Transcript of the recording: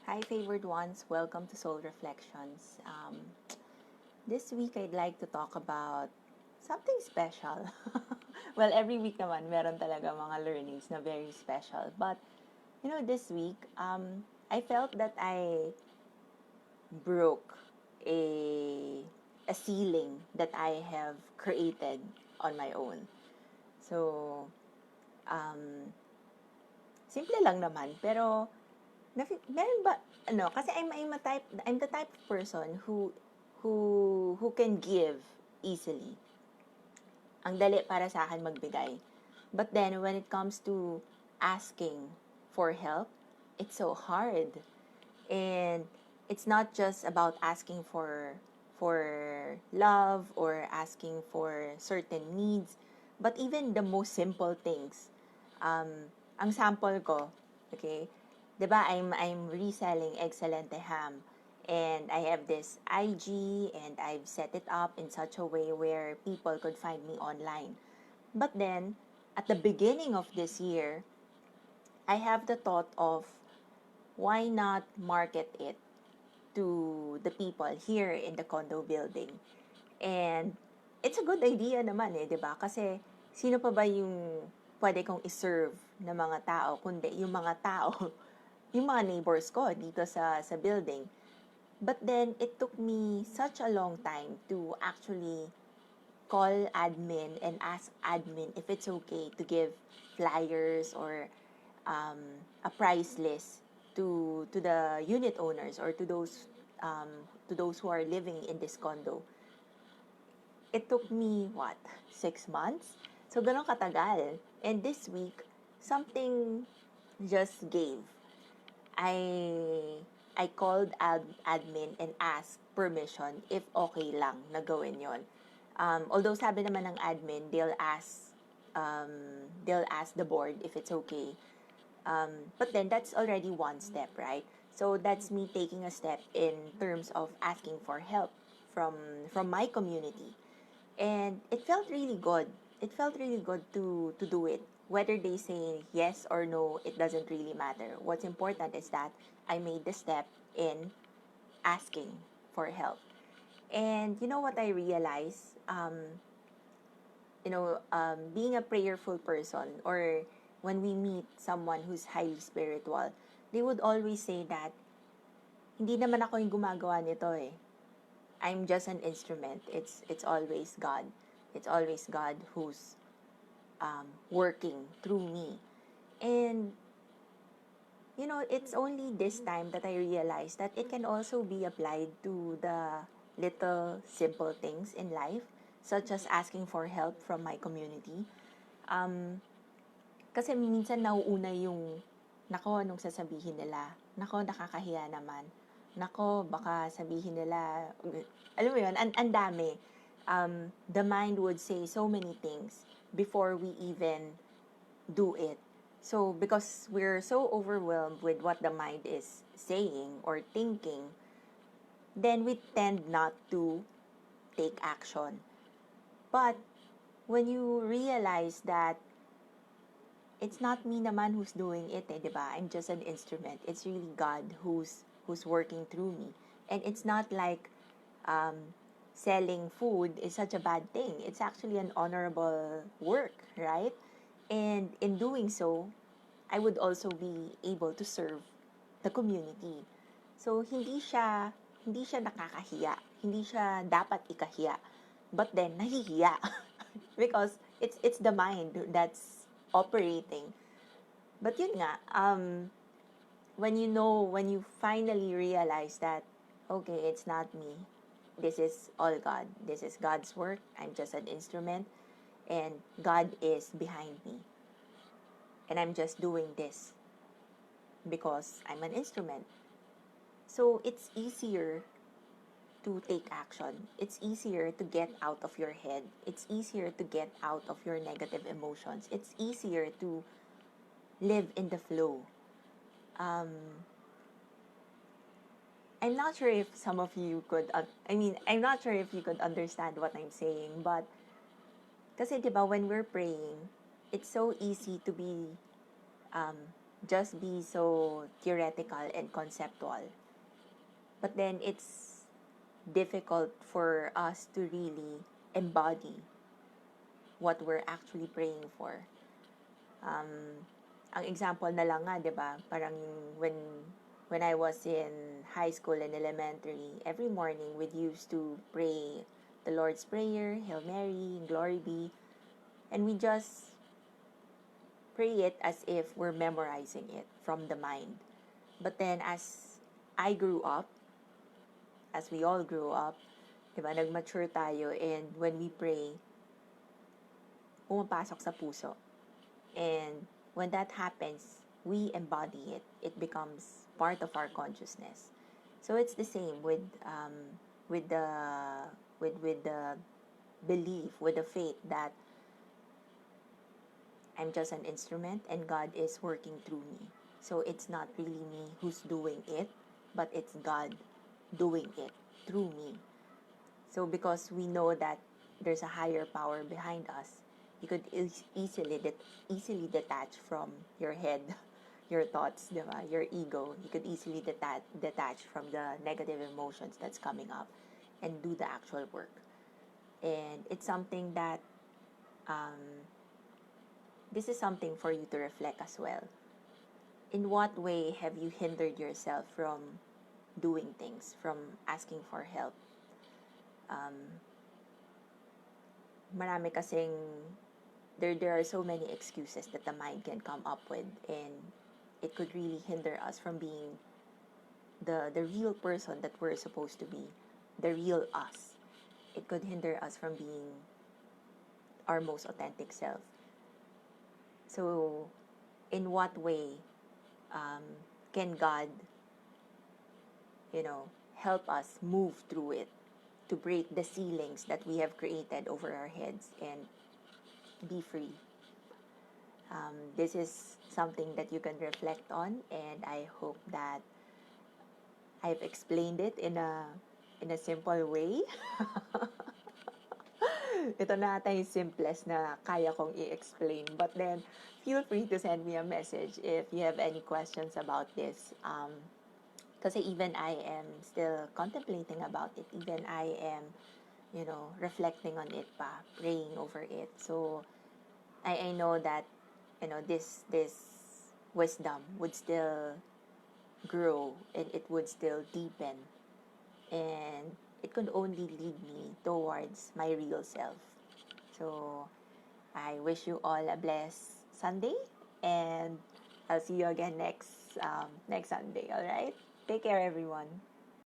Hi, favored ones. Welcome to Soul Reflections. This week, I'd like to talk about something special. Well, every week naman, meron talaga mga learnings na very special. But, this week, I felt that I broke a, a ceiling that I have created on my own. So, um, simple lang naman, pero meron ba kasi I'm the type of person who can give easily. Ang dali para sa akin magbigay. But then when it comes to asking for help, it's so hard. And it's not just about asking for love or asking for certain needs, but even the most simple things. Ang sample ko, okay, 'di ba, I'm reselling Excelente ham, and I have this IG and I've set it up in such a way where people could find me online. But then at the beginning of this year, I have the thought of why not market it to the people here in the condo building. And it's a good idea naman 'di ba? Kasi sino pa ba yung pwede kong iserve na mga tao kundi yung mga tao, yung mga neighbors ko dito sa building. But then it took me such a long time to actually call admin and ask admin if it's okay to give flyers or um, a price list to the unit owners or to those who are living in this condo. It took me, 6 months? So, ganun katagal. And this week, something just gave. I called admin and asked permission if okay lang na gawin yon. Although sabi naman ng admin, they'll ask the board if it's okay. But then that's already one step, right? So that's me taking a step in terms of asking for help from my community. And it felt really good. It felt really good to do it. Whether they say yes or no, it doesn't really matter. What's important is that I made the step in asking for help. And you know what I realized? Being a prayerful person, or when we meet someone who's highly spiritual, they would always say that, hindi naman ako yung gumagawa nito eh. I'm just an instrument. It's always God. It's always God who's working through me. And it's only this time that I realized that it can also be applied to the little simple things in life, such as asking for help from my community. Kasi minsan nauuna yung, nako, anong sasabihin nila? Nako, nakakahiya naman. Nako, baka sabihin nila, alam mo yun, ang dami. The mind would say so many things before we even do it. So, because we're so overwhelmed with what the mind is saying or thinking, then we tend not to take action. But when you realize that it's not me naman who's doing it, diba? I'm just an instrument. It's really God who's working through me. And it's not like selling food is such a bad thing. It's actually an honorable work, right? And in doing so, I would also be able to serve the community. So hindi siya nakakahiya. Hindi siya dapat ikahiya. But then nahihiya because it's the mind that's operating. But yun nga, when you finally realize that, okay, it's not me. This is all God. This is God's work. I'm just an instrument. And God is behind me. And I'm just doing this because I'm an instrument. So it's easier to take action. It's easier to get out of your head. It's easier to get out of your negative emotions. It's easier to live in the flow. I'm not sure if some of you could, I'm not sure if you could understand what I'm saying, but kasi diba when we're praying, it's so easy to be just be so theoretical and conceptual. But then it's difficult for us to really embody what we're actually praying for. Ang example na lang nga, 'di ba? Parang when I was in high school and elementary, every morning we'd used to pray the Lord's Prayer, Hail Mary, Glory be, and we just pray it as if we're memorizing it from the mind. But then as I grew up, as we all grew up, 'di ba? Nag-mature tayo, and when we pray, pumapasok sa puso. And when that happens, we embody it. It becomes part of our consciousness. So it's the same with the with the belief, with the faith that I'm just an instrument and God is working through me. So it's not really me who's doing it, but it's God doing it through me. So because we know that there's a higher power behind us, you could easily detach from your head, your thoughts, diba? Your ego. You could easily detach from the negative emotions that's coming up and do the actual work. And it's something that this is something for you to reflect as well. In what way have you hindered yourself from doing things, from asking for help? Marami kasing there are so many excuses that the mind can come up with, and it could really hinder us from being the real person that we're supposed to be, the real us. It could hinder us from being our most authentic self. So, in what way can God, help us move through it, to break the ceilings that we have created over our heads and be free? This is something that you can reflect on, and I hope that I've explained it in a simple way. Ito na ata yung simplest na kaya kong i-explain. But then, feel free to send me a message if you have any questions about this. Kasi even I am still contemplating about it. Even I am, reflecting on it pa, praying over it. So, I know that, this wisdom would still grow, and it would still deepen, and it could only lead me towards my real self. So I wish you all a blessed Sunday, and I'll see you again next Sunday. All right, take care, everyone.